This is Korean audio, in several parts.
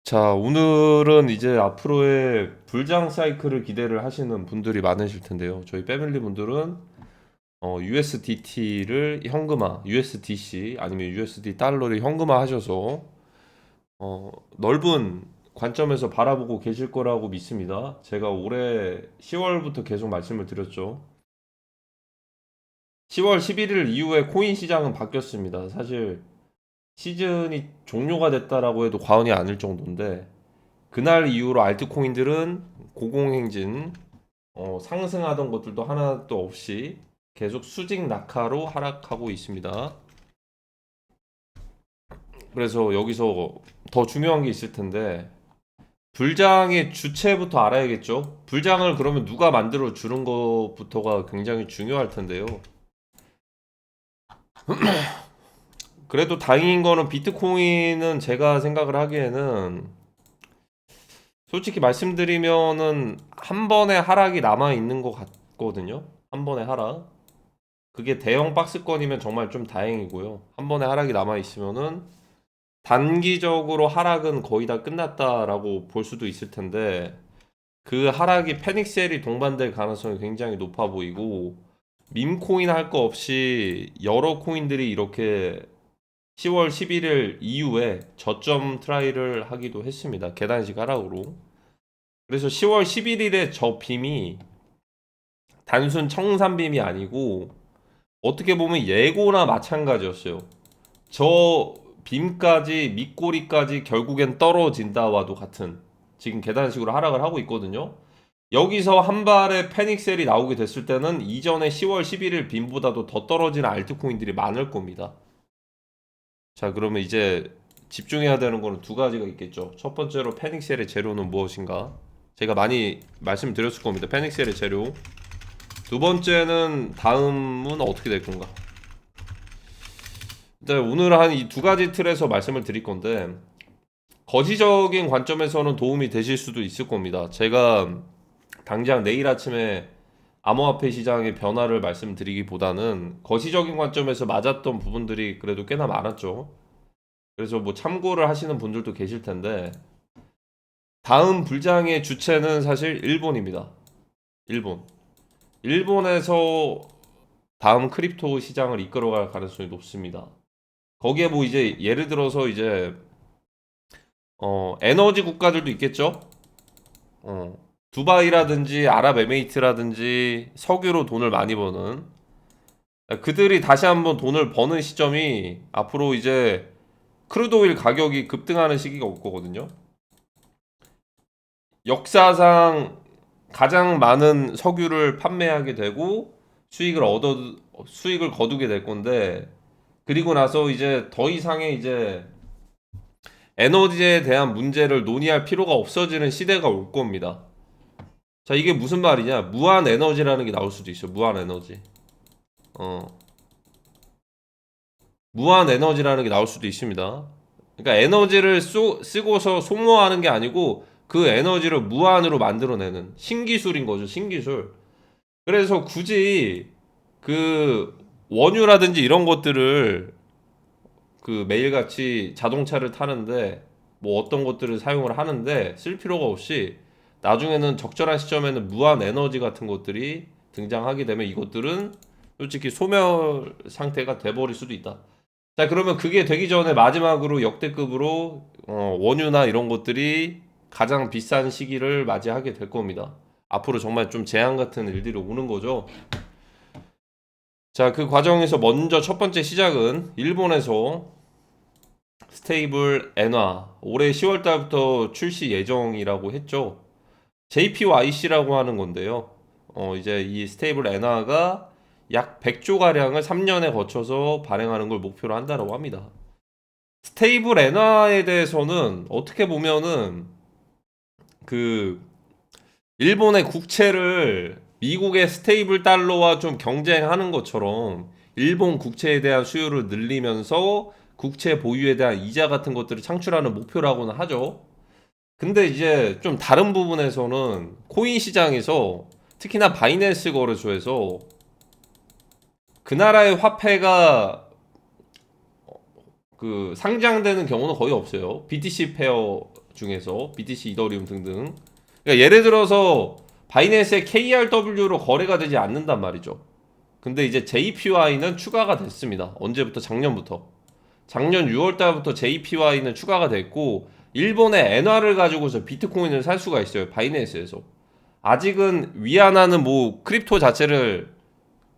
자, 오늘은 이제 앞으로의 불장 사이클을 기대를 하시는 분들이 많으실 텐데요. 저희 패밀리 분들은 USDT를 현금화, USDC 아니면 USD 달러를 현금화 하셔서 넓은 관점에서 바라보고 계실 거라고 믿습니다. 제가 올해 10월부터 계속 말씀을 드렸죠. 10월 11일 이후에 코인 시장은 바뀌었습니다. 사실 시즌이 종료가 됐다라고 해도 과언이 아닐 정도인데 그날 이후로 알트코인들은 고공행진, 상승하던 것들도 하나도 없이 계속 수직 낙하로 하락하고 있습니다. 그래서 여기서 더 중요한 게 있을 텐데 불장의 주체부터 알아야겠죠. 불장을 그러면 누가 만들어 주는 것부터가 굉장히 중요할 텐데요. 그래도 다행인 거는 비트코인은 제가 생각을 하기에는 솔직히 말씀드리면은 한 번의 하락이 남아 있는 것 같거든요. 한 번의 하락. 그게 대형 박스권이면 정말 좀 다행이고요. 한 번의 하락이 남아 있으면은 단기적으로 하락은 거의 다 끝났다라고 볼 수도 있을 텐데 그 하락이 패닉셀이 동반될 가능성이 굉장히 높아 보이고 밈코인 할 거 없이 여러 코인들이 이렇게 10월 11일 이후에 저점 트라이를 하기도 했습니다. 계단식 하락으로. 그래서 10월 11일에 저 빔이 단순 청산빔이 아니고 어떻게 보면 예고나 마찬가지였어요. 저 빔까지 밑꼬리까지 결국엔 떨어진다와도 같은 지금 계단식으로 하락을 하고 있거든요. 여기서 한 발의 패닉셀이 나오게 됐을 때는 이전에 10월 11일 빔보다도 더 떨어지는 알트코인들이 많을 겁니다. 자, 그러면 이제 집중해야 되는 거는 두 가지가 있겠죠. 첫 번째로 패닉셀의 재료는 무엇인가? 제가 많이 말씀드렸을 겁니다. 패닉셀의 재료. 두 번째는 다음은 어떻게 될 건가? 일단 오늘 한 이 두 가지 틀에서 말씀을 드릴 건데 거시적인 관점에서는 도움이 되실 수도 있을 겁니다. 제가 당장 내일 아침에 암호화폐 시장의 변화를 말씀드리기보다는 거시적인 관점에서 맞았던 부분들이 그래도 꽤나 많았죠. 그래서 뭐 참고를 하시는 분들도 계실 텐데 다음 불장의 주체는 사실 일본입니다. 일본. 일본에서 다음 크립토 시장을 이끌어갈 가능성이 높습니다. 거기에 뭐 이제 예를 들어서 이제 에너지 국가들도 있겠죠. 두바이라든지 아랍에미리트라든지 석유로 돈을 많이 버는 그들이 다시 한번 돈을 버는 시점이 앞으로 이제 크루드오일 가격이 급등하는 시기가 올 거거든요. 역사상 가장 많은 석유를 판매하게 되고 수익을 거두게 될 건데 그리고 나서 이제 더 이상의 이제 에너지에 대한 문제를 논의할 필요가 없어지는 시대가 올 겁니다. 자, 이게 무슨 말이냐? 무한 에너지라는 게 나올 수도 있어. 무한 에너지. 어. 무한 에너지라는 게 나올 수도 있습니다. 그러니까 에너지를 쓰고서 소모하는 게 아니고 그 에너지를 무한으로 만들어내는 신기술인 거죠. 신기술. 그래서 굳이 그 원유라든지 이런 것들을 그 매일같이 자동차를 타는데 뭐 어떤 것들을 사용을 하는데 쓸 필요가 없이 나중에는 적절한 시점에는 무한 에너지 같은 것들이 등장하게 되면 이것들은 솔직히 소멸 상태가 돼버릴 수도 있다. 자, 그러면 그게 되기 전에 마지막으로 역대급으로 원유나 이런 것들이 가장 비싼 시기를 맞이하게 될 겁니다. 앞으로 정말 좀 재앙 같은 일들이 오는 거죠. 자, 그 과정에서 먼저 첫 번째 시작은 일본에서 스테이블 엔화 올해 10월 달부터 출시 예정이라고 했죠. JPYC라고 하는 건데요. 이제 이 스테이블 엔화가 약 100조 가량을 3년에 거쳐서 발행하는 걸 목표로 한다고 합니다. 스테이블 엔화에 대해서는 어떻게 보면은 그 일본의 국채를 미국의 스테이블 달러와 좀 경쟁하는 것처럼 일본 국채에 대한 수요를 늘리면서 국채 보유에 대한 이자 같은 것들을 창출하는 목표라고는 하죠. 근데 이제 좀 다른 부분에서는 코인 시장에서 특히나 바이낸스 거래소에서 그 나라의 화폐가 그 상장되는 경우는 거의 없어요. BTC 페어 중에서 BTC, 이더리움 등등. 그러니까 예를 들어서 바이낸스의 KRW로 거래가 되지 않는단 말이죠. 근데 이제 JPY는 추가가 됐습니다. 언제부터? 작년부터. 작년 6월 달부터 JPY는 추가가 됐고 일본의 엔화를 가지고서 비트코인을 살 수가 있어요. 바이낸스에서. 아직은 위안화는 뭐 크립토 자체를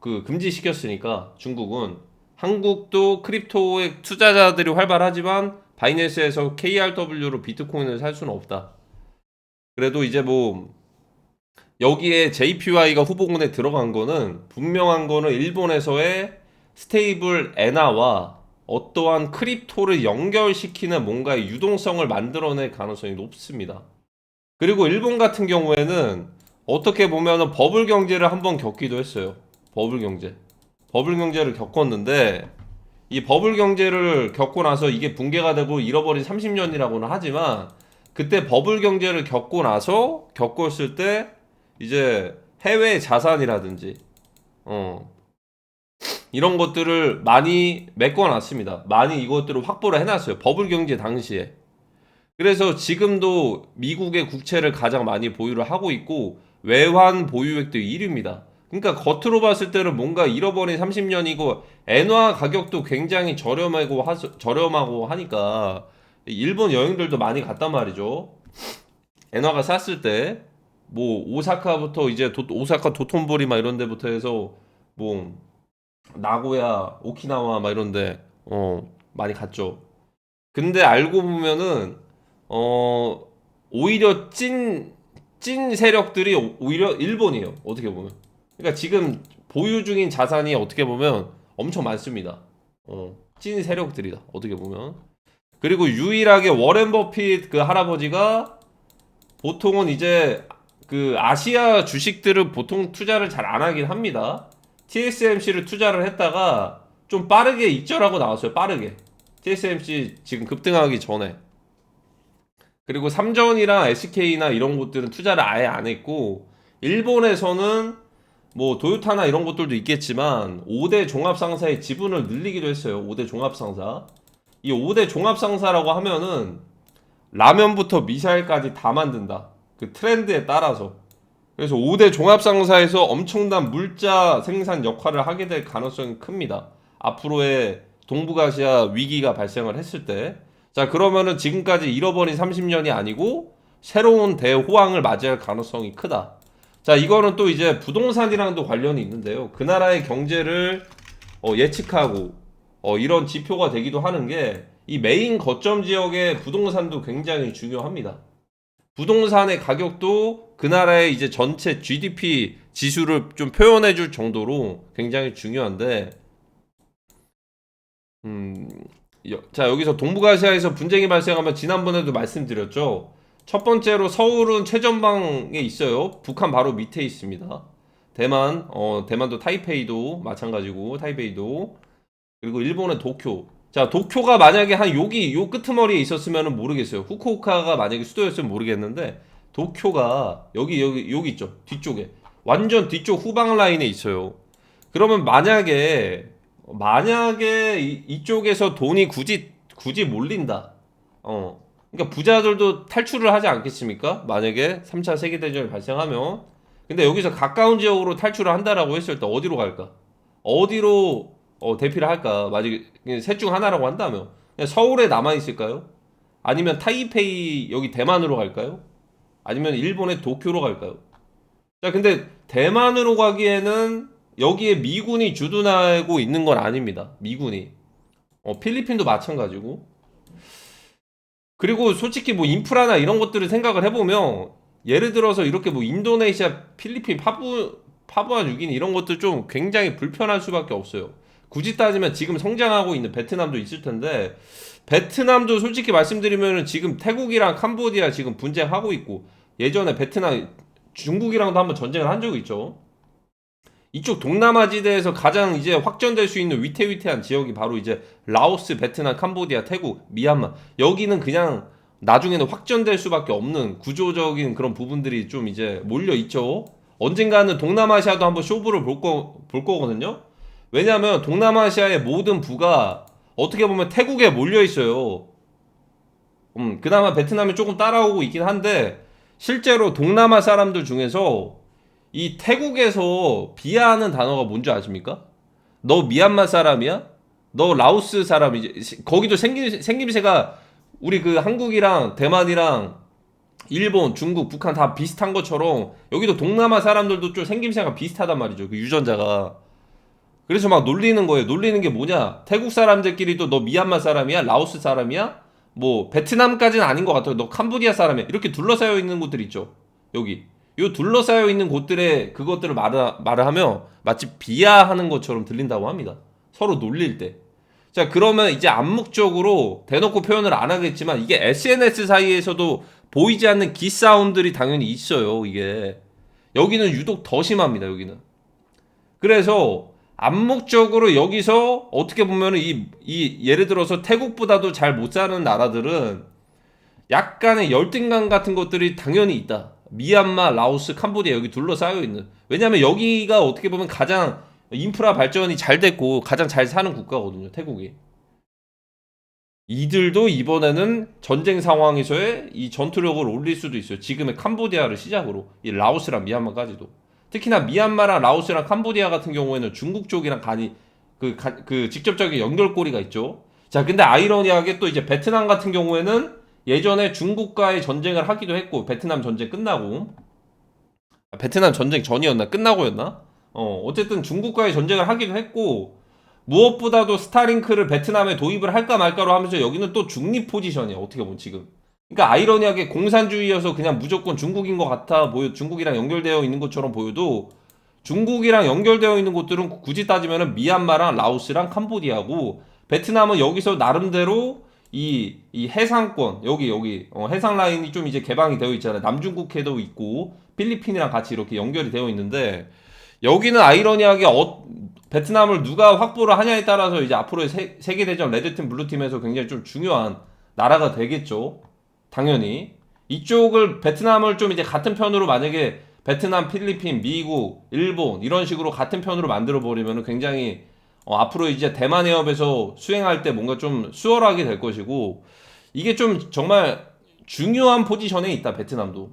금지시켰으니까 중국은 한국도 크립토의 투자자들이 활발하지만 바이낸스에서 KRW로 비트코인을 살 수는 없다. 그래도 이제 뭐 여기에 JPY가 후보군에 들어간 거는 분명한 거는 일본에서의 스테이블 엔화와 어떠한 크립토를 연결시키는 뭔가의 유동성을 만들어낼 가능성이 높습니다. 그리고 일본 같은 경우에는 어떻게 보면은 버블 경제를 한번 겪기도 했어요. 버블 경제. 버블 경제를 겪었는데 이 버블 경제를 겪고 나서 이게 붕괴가 되고 잃어버린 30년이라고는 하지만 그때 버블 경제를 겪고 나서 겪었을 때 이제 해외 자산이라든지 이런 것들을 많이 메꿔놨습니다. 많이 이것들을 확보를 해놨어요. 버블 경제 당시에. 그래서 지금도 미국의 국채를 가장 많이 보유를 하고 있고 외환 보유액도 1위입니다. 그러니까 겉으로 봤을 때는 뭔가 잃어버린 30년이고 엔화 가격도 굉장히 저렴하고 하니까 일본 여행들도 많이 갔단 말이죠. 엔화가 쌌을 때 뭐 오사카부터 이제 오사카 도톤보리 막 이런 데부터 해서 뭐 나고야, 오키나와 막 이런 데 많이 갔죠. 근데 알고 보면은 어 오히려 찐 세력들이 오히려 일본이에요. 어떻게 보면. 그러니까 지금 보유 중인 자산이 어떻게 보면 엄청 많습니다. 찐 세력들이다. 어떻게 보면. 그리고 유일하게 워렌 버핏 그 할아버지가 보통은 이제 그 아시아 주식들을 보통 투자를 잘 안 하긴 합니다. TSMC를 투자를 했다가 좀 빠르게 익절하고 나왔어요. 빠르게. TSMC 지금 급등하기 전에. 그리고 삼전이랑 SK나 이런 곳들은 투자를 아예 안 했고 일본에서는 뭐 도요타나 이런 것들도 있겠지만 5대 종합상사의 지분을 늘리기도 했어요. 5대 종합상사. 이 5대 종합상사라고 하면은 라면부터 미사일까지 다 만든다. 그 트렌드에 따라서. 그래서 5대 종합상사에서 엄청난 물자 생산 역할을 하게 될 가능성이 큽니다. 앞으로의 동북아시아 위기가 발생을 했을 때. 자, 그러면은 지금까지 잃어버린 30년이 아니고 새로운 대호황을 맞이할 가능성이 크다. 자, 이거는 또 이제 부동산이랑도 관련이 있는데요. 그 나라의 경제를 예측하고 이런 지표가 되기도 하는 게 이 메인 거점 지역의 부동산도 굉장히 중요합니다. 부동산의 가격도 그 나라의 이제 전체 GDP 지수를 좀 표현해 줄 정도로 굉장히 중요한데 자, 여기서 동북아시아에서 분쟁이 발생하면 지난번에도 말씀드렸죠. 첫 번째로 서울은 최전방에 있어요. 북한 바로 밑에 있습니다. 대만도 타이페이도 마찬가지고 타이베이도 그리고 일본의 도쿄. 자, 도쿄가 만약에 한 요 끄트머리에 있었으면 모르겠어요. 후쿠오카가 만약에 수도였으면 모르겠는데 도쿄가 여기 있죠. 뒤쪽에. 완전 뒤쪽 후방 라인에 있어요. 그러면 만약에 이쪽에서 돈이 굳이 몰린다. 그러니까 부자들도 탈출을 하지 않겠습니까? 만약에 3차 세계대전이 발생하면. 근데 여기서 가까운 지역으로 탈출을 한다라고 했을 때 어디로 갈까? 어디로 대피를 할까? 만약에 셋 중 하나라고 한다면 그냥 서울에 남아 있을까요? 아니면 타이페이 여기 대만으로 갈까요? 아니면 일본의 도쿄로 갈까요? 자, 근데 대만으로 가기에는 여기에 미군이 주둔하고 있는 건 아닙니다. 미군이. 필리핀도 마찬가지고. 그리고 솔직히 뭐 인프라나 이런 것들을 생각을 해보면 예를 들어서 이렇게 뭐 인도네시아, 필리핀, 파푸아 뉴기니 이런 것들 좀 굉장히 불편할 수밖에 없어요. 굳이 따지면 지금 성장하고 있는 베트남도 있을 텐데 베트남도 솔직히 말씀드리면 지금 태국이랑 캄보디아 지금 분쟁하고 있고 예전에 베트남 중국이랑도 한번 전쟁을 한 적이 있죠. 이쪽 동남아 지대에서 가장 이제 확전될 수 있는 위태위태한 지역이 바로 이제 라오스, 베트남, 캄보디아, 태국, 미얀마. 여기는 그냥 나중에는 확전될 수밖에 없는 구조적인 그런 부분들이 좀 이제 몰려 있죠. 언젠가는 동남아시아도 한번 쇼부를 볼 거거든요. 왜냐하면 동남아시아의 모든 부가 어떻게 보면 태국에 몰려 있어요. 그나마 베트남이 조금 따라오고 있긴 한데 실제로 동남아 사람들 중에서 이 태국에서 비하하는 단어가 뭔지 아십니까? 너 미얀마 사람이야? 너 라오스 사람이지? 거기도 생김새가 우리 그 한국이랑 대만이랑 일본, 중국, 북한 다 비슷한 것처럼 여기도 동남아 사람들도 좀 생김새가 비슷하단 말이죠. 그 유전자가. 그래서 막 놀리는 거예요. 놀리는 게 뭐냐? 태국 사람들끼리도 너 미얀마 사람이야? 라오스 사람이야? 뭐 베트남까지는 아닌 것 같아요. 너 캄보디아 사람이야? 이렇게 둘러싸여 있는 곳들 있죠. 여기. 요 둘러싸여 있는 곳들의 그것들을 말을 하며 마치 비하하는 것처럼 들린다고 합니다. 서로 놀릴 때. 자, 그러면 이제 암묵적으로 대놓고 표현을 안 하겠지만 이게 SNS 사이에서도 보이지 않는 기싸움들이 당연히 있어요. 이게. 여기는 유독 더 심합니다. 여기는. 그래서 암묵적으로 여기서 어떻게 보면 이 예를 들어서 태국보다도 잘 못 사는 나라들은 약간의 열등감 같은 것들이 당연히 있다. 미얀마, 라오스, 캄보디아 여기 둘러싸여 있는. 왜냐면 여기가 어떻게 보면 가장 인프라 발전이 잘 됐고 가장 잘 사는 국가거든요. 태국이. 이들도 이번에는 전쟁 상황에서의 이 전투력을 올릴 수도 있어요. 지금의 캄보디아를 시작으로 이 라오스랑 미얀마까지도. 특히나 미얀마랑 라오스랑 캄보디아 같은 경우에는 중국 쪽이랑 그 직접적인 연결고리가 있죠. 자, 근데 아이러니하게 또 이제 베트남 같은 경우에는 예전에 중국과의 전쟁을 하기도 했고 베트남 전쟁 끝나고 베트남 전쟁 전이었나 끝나고였나? 어쨌든 중국과의 전쟁을 하기도 했고 무엇보다도 스타링크를 베트남에 도입을 할까 말까로 하면서 여기는 또 중립 포지션이야. 어떻게 보면 지금. 그러니까 아이러니하게 공산주의여서 그냥 무조건 중국인 것 같아 보여, 중국이랑 연결되어 있는 것처럼 보여도 중국이랑 연결되어 있는 곳들은 굳이 따지면은 미얀마랑 라오스랑 캄보디아고 베트남은 여기서 나름대로 이 해상권 여기 해상 라인이 좀 이제 개방이 되어 있잖아요. 남중국해도 있고 필리핀이랑 같이 이렇게 연결이 되어 있는데 여기는 아이러니하게 베트남을 누가 확보를 하냐에 따라서 이제 앞으로의 세계대전 레드팀 블루팀에서 굉장히 좀 중요한 나라가 되겠죠. 당연히 이쪽을 베트남을 좀 이제 같은 편으로 만약에 베트남, 필리핀, 미국, 일본 이런 식으로 같은 편으로 만들어 버리면 굉장히 앞으로 이제 대만 해협에서 수행할 때 뭔가 좀 수월하게 될 것이고 이게 좀 정말 중요한 포지션에 있다. 베트남도.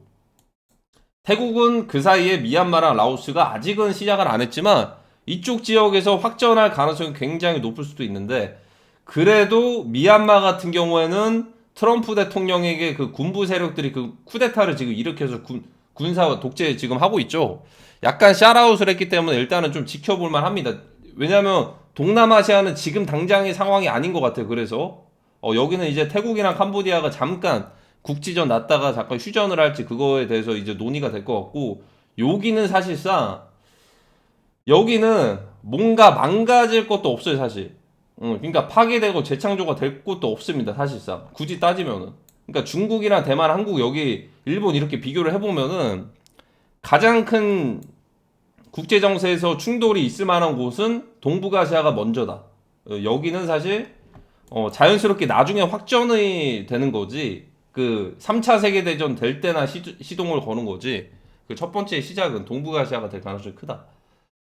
태국은 그 사이에 미얀마랑 라오스가 아직은 시작을 안 했지만 이쪽 지역에서 확전할 가능성이 굉장히 높을 수도 있는데 그래도 미얀마 같은 경우에는 트럼프 대통령에게 그 군부 세력들이 그 쿠데타를 지금 일으켜서 군사 독재 지금 하고 있죠. 약간 샤라웃을 했기 때문에 일단은 좀 지켜볼만 합니다. 왜냐면 동남아시아는 지금 당장의 상황이 아닌 것 같아요. 그래서 여기는 이제 태국이랑 캄보디아가 잠깐 국지전 났다가 잠깐 휴전을 할지 그거에 대해서 이제 논의가 될 것 같고 여기는 사실상 여기는 뭔가 망가질 것도 없어요. 사실. 그러니까 파괴되고 재창조가 될 것도 없습니다. 사실상 굳이 따지면은. 그러니까 중국이랑 대만, 한국 여기 일본 이렇게 비교를 해보면은 가장 큰 국제 정세에서 충돌이 있을 만한 곳은 동북아시아가 먼저다. 여기는 사실 자연스럽게 나중에 확전이 되는 거지. 그 3차 세계대전 될 때나 시동을 거는 거지. 그 첫 번째 시작은 동북아시아가 될 가능성이 크다.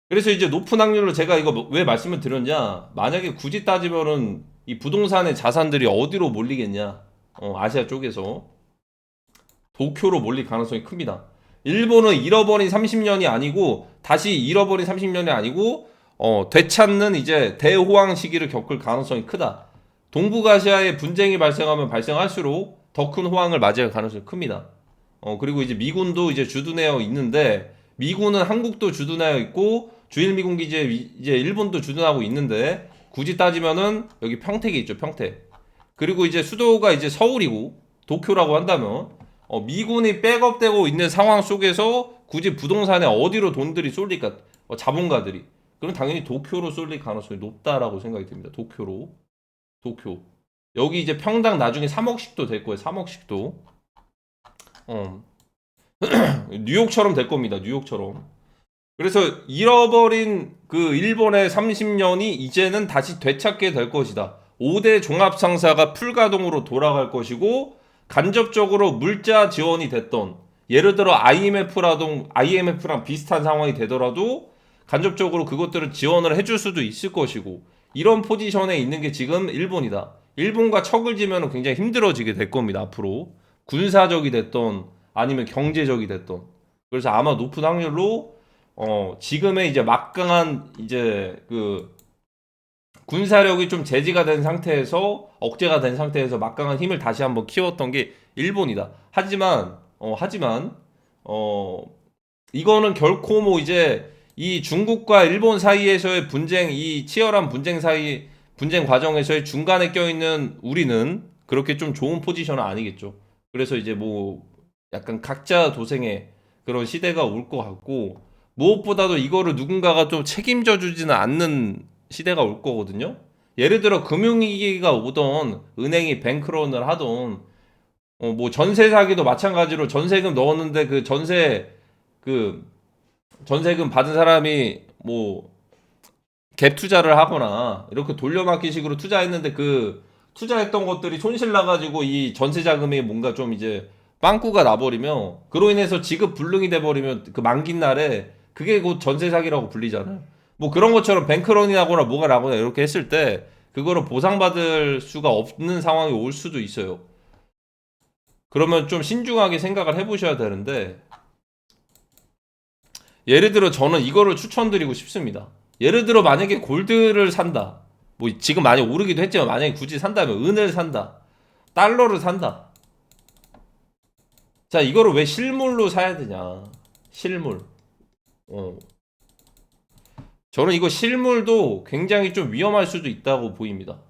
그래서 이제 높은 확률로 제가 이거 왜 말씀을 드렸냐. 만약에 굳이 따지면은 이 부동산의 자산들이 어디로 몰리겠냐. 아시아 쪽에서. 도쿄로 몰릴 가능성이 큽니다. 일본은 잃어버린 30년이 아니고 다시 잃어버린 30년이 아니고 되찾는 이제 대호황 시기를 겪을 가능성이 크다. 동북아시아에 분쟁이 발생하면 발생할수록 더 큰 호황을 맞이할 가능성이 큽니다. 그리고 이제 미군도 이제 주둔하여 있는데 미군은 한국도 주둔하여 있고 주일미군 기지에 이제 일본도 주둔하고 있는데 굳이 따지면은 여기 평택에 있죠. 평택. 그리고 이제 수도가 이제 서울이고 도쿄라고 한다면 미군이 백업되고 있는 상황 속에서 굳이 부동산에 어디로 돈들이 쏠릴까? 자본가들이. 그럼 당연히 도쿄로 쏠릴 가능성이 높다라고 생각이 듭니다. 도쿄로. 도쿄. 여기 이제 평당 나중에 3억씩도 될 거예요. 3억씩도. 뉴욕처럼 될 겁니다. 뉴욕처럼. 그래서 잃어버린 그 일본의 30년이 이제는 다시 되찾게 될 것이다. 5대 종합상사가 풀가동으로 돌아갈 것이고 간접적으로 물자 지원이 됐던 예를 들어 IMF랑 비슷한 상황이 되더라도 간접적으로 그것들을 지원을 해줄 수도 있을 것이고 이런 포지션에 있는 게 지금 일본이다. 일본과 척을 지면 굉장히 힘들어지게 될 겁니다. 앞으로 군사적이 됐던 아니면 경제적이 됐던. 그래서 아마 높은 확률로 지금의 이제 막강한 이제 그 군사력이 좀 제지가 된 상태에서 억제가 된 상태에서 막강한 힘을 다시 한번 키웠던 게 일본이다. 하지만 이거는 결코 뭐 이제 이 중국과 일본 사이에서의 분쟁, 이 치열한 분쟁 과정에서의 중간에 껴있는 우리는 그렇게 좀 좋은 포지션은 아니겠죠. 그래서 이제 뭐 약간 각자 도생의 그런 시대가 올 것 같고, 무엇보다도 이거를 누군가가 좀 책임져 주지는 않는 시대가 올 거거든요. 예를 들어 금융위기가 오던 은행이 뱅크런을 하던 뭐 전세 사기도 마찬가지로 전세금 넣었는데 그 전세금 받은 사람이 뭐 갭 투자를 하거나 이렇게 돌려막기식으로 투자했는데 그 투자했던 것들이 손실 나가지고 이 전세 자금이 뭔가 좀 이제 빵꾸가 나버리면 그로 인해서 지급 불능이 돼버리면 그 만긴 날에 그게 곧 전세 사기라고 불리잖아요. 뭐 그런 것처럼 뱅크런이 나거나 뭐가 나거나 이렇게 했을 때 그거를 보상받을 수가 없는 상황이 올 수도 있어요. 그러면 좀 신중하게 생각을 해보셔야 되는데, 예를 들어 저는 이거를 추천드리고 싶습니다. 예를 들어 만약에 골드를 산다. 뭐 지금 많이 오르기도 했지만 만약에 굳이 산다면 은을 산다. 달러를 산다. 자, 이거를 왜 실물로 사야 되냐? 실물. 어. 저는 이거 실물도 굉장히 좀 위험할 수도 있다고 보입니다.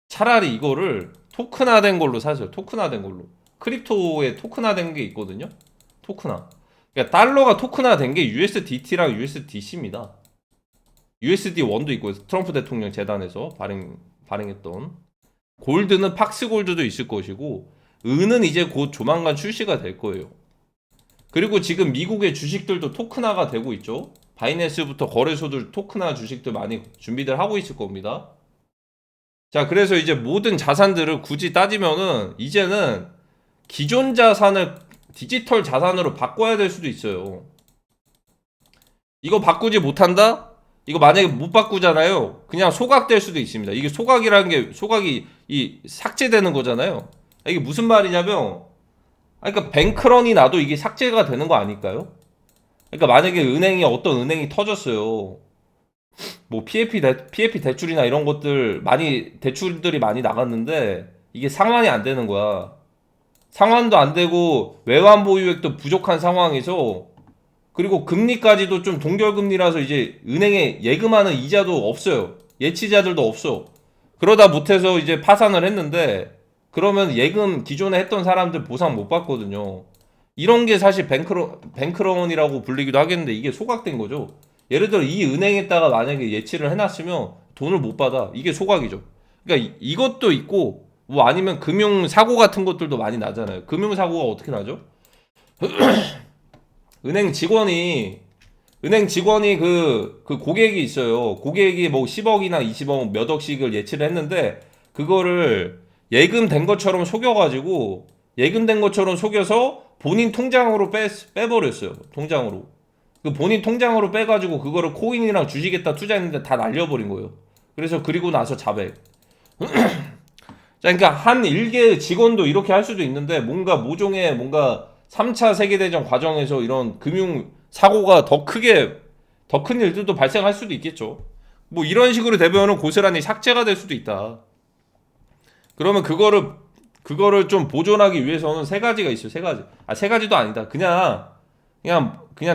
차라리 이거를 토큰화된 걸로 사세요. 토큰화된 걸로. 크립토에 토큰화된 게 있거든요. 토큰화. 그러니까 달러가 토큰화된 게 USDT랑 USDC입니다. USD1도 있고 트럼프 대통령 재단에서 발행했던. 골드는 팍스골드도 있을 것이고, 은은 이제 곧 조만간 출시가 될 거예요. 그리고 지금 미국의 주식들도 토큰화가 되고 있죠. 바이낸스부터 거래소들 토큰화 주식들 많이 준비들 하고 있을 겁니다. 자, 그래서 이제 모든 자산들을 굳이 따지면은 이제는 기존 자산을 디지털 자산으로 바꿔야 될 수도 있어요. 이거 바꾸지 못한다? 이거 만약에 못 바꾸잖아요. 그냥 소각될 수도 있습니다. 이게 소각이라는 게 소각이 삭제되는 거잖아요. 이게 무슨 말이냐면, 그러니까 뱅크런이 나도 이게 삭제가 되는 거 아닐까요? 그러니까 만약에 어떤 은행이 터졌어요. 뭐 PFP 대출이나 이런 것들 대출들이 많이 나갔는데 이게 상환이 안 되는 거야. 상환도 안 되고 외환 보유액도 부족한 상황에서, 그리고 금리까지도 좀 동결금리라서 이제 은행에 예금하는 이자도 없어요. 예치자들도 없어. 그러다 못해서 이제 파산을 했는데, 그러면 예금 기존에 했던 사람들 보상 못 받거든요. 이런 게 사실 뱅크런이라고 불리기도 하겠는데 이게 소각된 거죠. 예를 들어 이 은행에다가 만약에 예치를 해놨으면 돈을 못 받아. 이게 소각이죠. 그러니까 이것도 있고, 뭐 아니면 금융사고 같은 것들도 많이 나잖아요. 금융사고가 어떻게 나죠? 은행 직원이 그 고객이 있어요. 고객이 뭐 10억이나 20억 몇 억씩을 예치를 했는데, 그거를 예금된 것처럼 속여서 본인 통장으로 빼버렸어요. 통장으로. 그 본인 통장으로 빼가지고 그거를 코인이랑 주식에다 투자했는데 다 날려버린 거예요. 그래서 그리고 나서 자백. 자, 그러니까 한 일개 직원도 이렇게 할 수도 있는데, 뭔가 모종의 뭔가 3차 세계대전 과정에서 이런 금융 사고가 더 큰 일들도 발생할 수도 있겠죠. 뭐 이런 식으로 되면은 고스란히 삭제가 될 수도 있다. 그러면 그거를 좀 보존하기 위해서는 세 가지가 있어요. 세 가지. 세 가지도 아니다. 그냥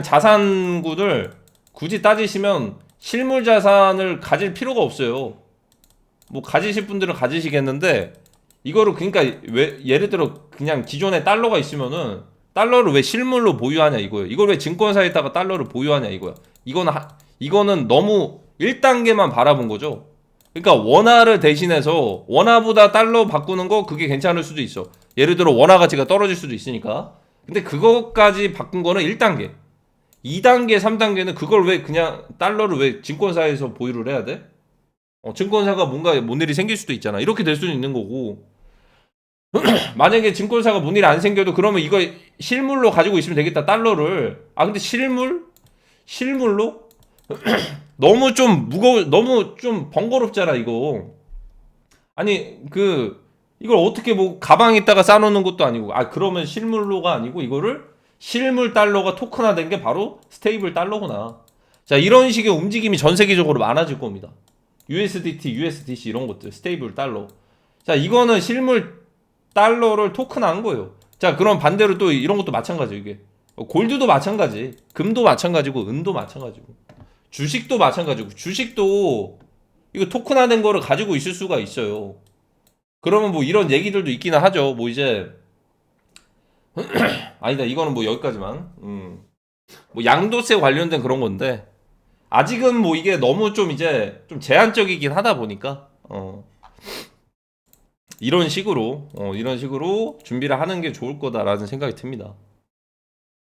자산군을 굳이 따지시면 실물 자산을 가질 필요가 없어요. 뭐 가지실 분들은 가지시겠는데, 이거를 그러니까 왜 예를 들어 그냥 기존에 달러가 있으면은 달러를 왜 실물로 보유하냐 이거예요. 이걸 왜 증권사에다가 달러를 보유하냐 이거야. 이거는 너무 1단계만 바라본 거죠. 그러니까 원화를 대신해서 원화보다 달러 바꾸는 거 그게 괜찮을 수도 있어. 예를 들어 원화 가치가 떨어질 수도 있으니까. 근데 그것까지 바꾼 거는 1단계. 2단계, 3단계는 그걸 왜 그냥 달러를 왜 증권사에서 보유를 해야 돼? 증권사가 뭔가 뭔 일이 생길 수도 있잖아. 이렇게 될 수는 있는 거고. 만약에 증권사가 뭔 일이 안 생겨도 그러면 이거 실물로 가지고 있으면 되겠다. 달러를. 근데 실물로? 너무 좀 번거롭잖아 이거. 아니 이걸 어떻게 뭐 가방에다가 싸놓는 것도 아니고, 그러면 실물로가 아니고 이거를 실물 달러가 토큰화된 게 바로 스테이블 달러구나. 자, 이런 식의 움직임이 전 세계적으로 많아질 겁니다. USDT, USDC 이런 것들 스테이블 달러. 자, 이거는 실물 달러를 토큰화한 거예요. 자, 그럼 반대로 또 이런 것도 마찬가지예요. 이게 골드도 마찬가지, 금도 마찬가지고, 은도 마찬가지고, 주식도 마찬가지고. 주식도 이거 토큰화된 거를 가지고 있을 수가 있어요. 그러면 뭐 이런 얘기들도 있기는 하죠. 뭐 이제 아니다, 이거는 뭐 여기까지만. 뭐 양도세 관련된 그런 건데, 아직은 뭐 이게 너무 좀 이제 좀 제한적이긴 하다 보니까 이런 식으로 준비를 하는 게 좋을 거다라는 생각이 듭니다.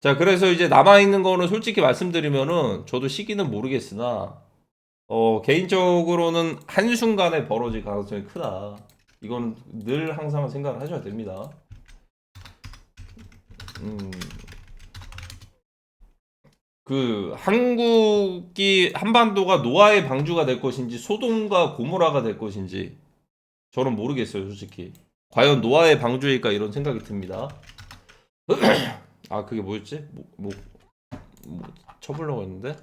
자, 그래서 이제 남아 있는 거는 솔직히 말씀드리면은 저도 시기는 모르겠으나 개인적으로는 한순간에 벌어질 가능성이 크다. 이건 늘 항상 생각을 하셔야 됩니다. 음, 한국이 한반도가 노아의 방주가 될 것인지 소돔과 고모라가 될 것인지 저는 모르겠어요, 솔직히. 과연 노아의 방주일까 이런 생각이 듭니다. 그게 뭐였지? 뭐 쳐보려고 했는데.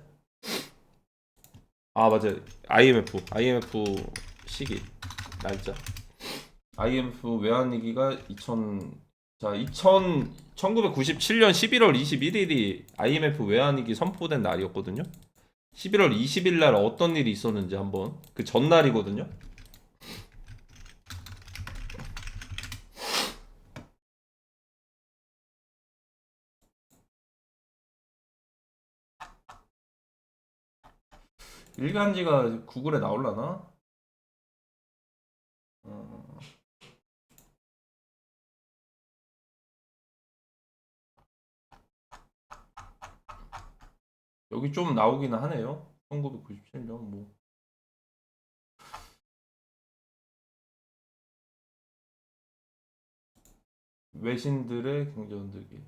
맞아요. IMF 시기 날짜. IMF 외환위기가 1997년 11월 21일이 IMF 외환위기 선포된 날이었거든요. 11월 20일 날 어떤 일이 있었는지 한번, 그 전날이거든요. 일간지가 구글에 나올라나? 어, 여기 좀 나오기는 하네요. 1997년 뭐. 외신들의 경제 흔들기.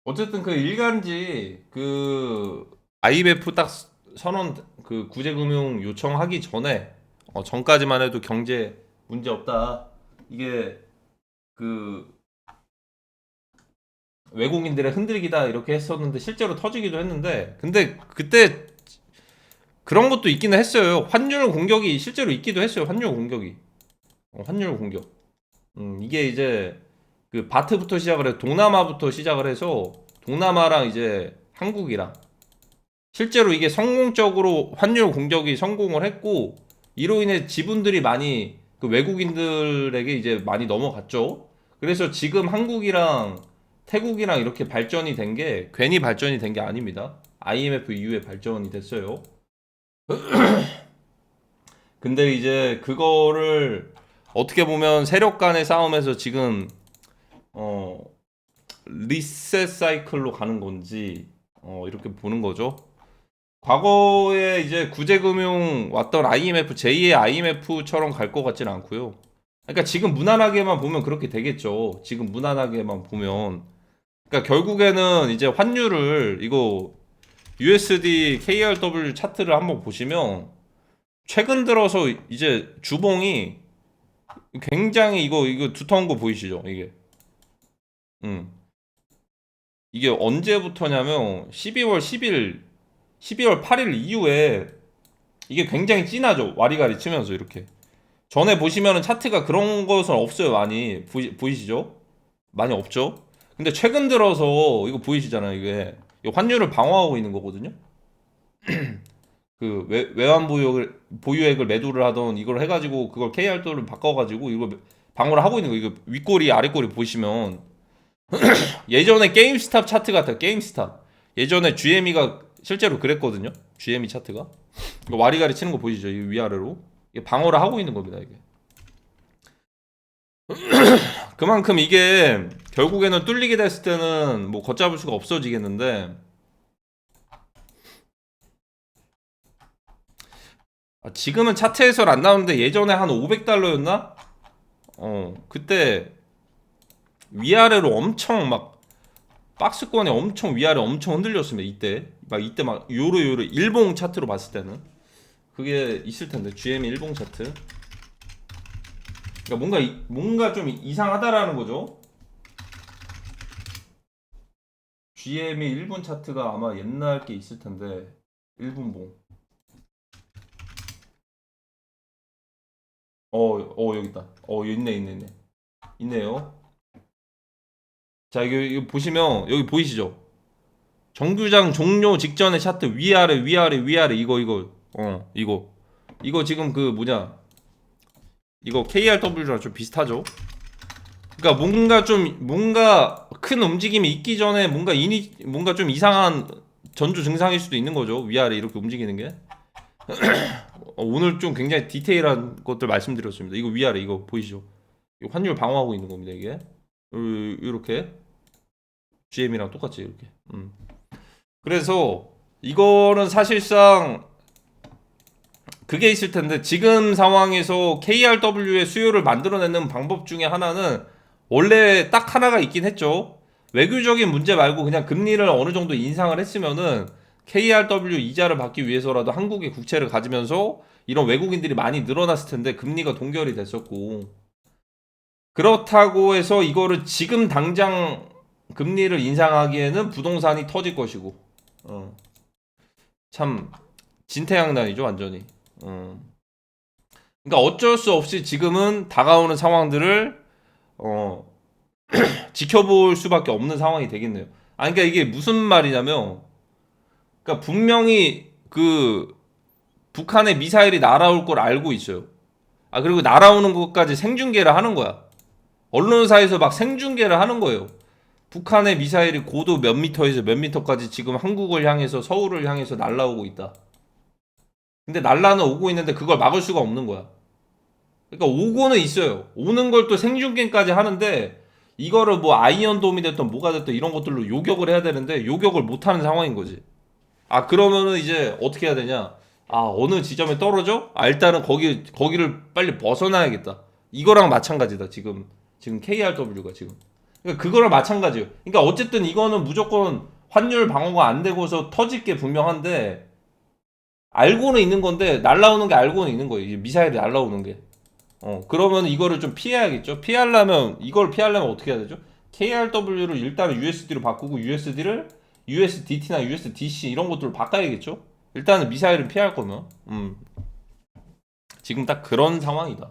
어쨌든 그 일간지 IMF 딱 선언, 그 구제금융 요청하기 전에, 전까지만 해도 경제 문제 없다. 이게 그 외국인들의 흔들기다 이렇게 했었는데 실제로 터지기도 했는데, 근데 그때 그런 것도 있기는 했어요. 환율 공격이 실제로 있기도 했어요. 환율 공격이. 환율 공격. 이게 이제 그 바트부터 시작을 해서 동남아부터 시작을 해서 동남아랑 이제 한국이랑 실제로 이게 성공적으로 환율 공격이 성공을 했고, 이로 인해 지분들이 많이 그 외국인들에게 이제 많이 넘어갔죠. 그래서 지금 한국이랑 태국이랑 이렇게 발전이 된 게 괜히 발전이 된 게 아닙니다. IMF 이후에 발전이 됐어요. 근데 이제 그거를 어떻게 보면 세력 간의 싸움에서 지금 어 리셋 사이클로 가는 건지 이렇게 보는 거죠. 과거에 이제 구제금융 왔던 IMF, 제2의 IMF처럼 갈 것 같지는 않고요. 그러니까 지금 무난하게만 보면 그렇게 되겠죠. 지금 무난하게만 보면. 그러니까 결국에는 이제 환율을 이거 USD KRW 차트를 한번 보시면 최근 들어서 이제 주봉이 굉장히 이거 두터운 거 보이시죠? 이게. 음. 이게 언제부터냐면 12월 8일 이후에 이게 굉장히 진하죠. 와리가리 치면서 이렇게. 전에 보시면은 차트가 그런 것은 없어요. 많이 보이시죠? 많이 없죠. 근데 최근 들어서 이거 보이시잖아요. 이게 환율을 방어하고 있는 거거든요. 그 외환 보유액을 매도를 하던 이걸 해가지고 그걸 KR도를 바꿔가지고 이걸 방어를 하고 있는 거. 이거 윗꼬리 아랫꼬리 보시면 예전에 게임스탑 차트 같아요. 게임스탑. 예전에 GME가 실제로 그랬거든요. GME 차트가. 이거 와리가리 치는 거 보이시죠? 이 위아래로. 이게 방어를 하고 있는 겁니다. 이게. 그만큼 이게 결국에는 뚫리게 됐을 때는 뭐 걷잡을 수가 없어지겠는데, 지금은 차트 해설 안 나오는데 예전에 한 500달러였나? 그때 위아래로 엄청 막 박스권에 엄청 위아래 엄청 흔들렸습니다. 이때 막 요로 일봉 차트로 봤을 때는 그게 있을 텐데 GME 일봉 차트. 그러니까 뭔가 좀 이상하다라는 거죠. GME 1분 차트가 아마 옛날 게 있을 텐데 1분봉. 여기 있다. 있네. 있네요. 자, 이거 보시면 여기 보이시죠? 정규장 종료 직전의 차트 위아래 이거 지금 그 뭐냐? 이거 KRW랑 좀 비슷하죠? 그러니까 뭔가 큰 움직임이 있기 전에 뭔가 좀 이상한 전조 증상일 수도 있는 거죠. 위아래 이렇게 움직이는 게. 오늘 좀 굉장히 디테일한 것들 말씀드렸습니다. 이거 위아래 이거 보이시죠? 이거 환율 방어하고 있는 겁니다. 이게 이렇게 GM이랑 똑같이 이렇게. 그래서 이거는 사실상 그게 있을 텐데 지금 상황에서 KRW의 수요를 만들어내는 방법 중에 하나는 원래 딱 하나가 있긴 했죠. 외교적인 문제 말고 그냥 금리를 어느 정도 인상을 했으면은 KRW 이자를 받기 위해서라도 한국의 국채를 가지면서 이런 외국인들이 많이 늘어났을 텐데 금리가 동결이 됐었고, 그렇다고 해서 이거를 지금 당장 금리를 인상하기에는 부동산이 터질 것이고, 참 진퇴양난이죠 완전히. 그러니까 어쩔 수 없이 지금은 다가오는 상황들을 지켜볼 수밖에 없는 상황이 되겠네요. 그러니까 이게 무슨 말이냐면, 그러니까 분명히 그 북한의 미사일이 날아올 걸 알고 있어요. 그리고 날아오는 것까지 생중계를 하는 거야. 언론사에서 막 생중계를 하는 거예요. 북한의 미사일이 고도 몇 미터에서 몇 미터까지 지금 한국을 향해서 서울을 향해서 날아오고 있다. 근데 날라는 오고 있는데 그걸 막을 수가 없는 거야. 그러니까 오고는 있어요. 오는 걸 또 생중계까지 하는데 이거를 뭐 아이언돔이 됐든 뭐가 됐든 이런 것들로 요격을 해야 되는데 요격을 못 하는 상황인 거지. 그러면은 이제 어떻게 해야 되냐? 어느 지점에 떨어져? 일단은 거기를 빨리 벗어나야겠다. 이거랑 마찬가지다. 지금 KRW가 지금. 그러니까 그거랑 마찬가지예요. 그러니까 어쨌든 이거는 무조건 환율 방어가 안 되고서 터질 게 분명한데 알고는 있는 건데 날라오는 게 알고는 있는 거예요. 이제 미사일이 날라오는 게. 그러면 이거를 좀 피해야겠죠. 이걸 피하려면 어떻게 해야 되죠? KRW를 일단은 USD로 바꾸고 USD를 USDT나 USDC 이런 것들로 바꿔야겠죠. 일단은 미사일은 피할 거면. 지금 딱 그런 상황이다.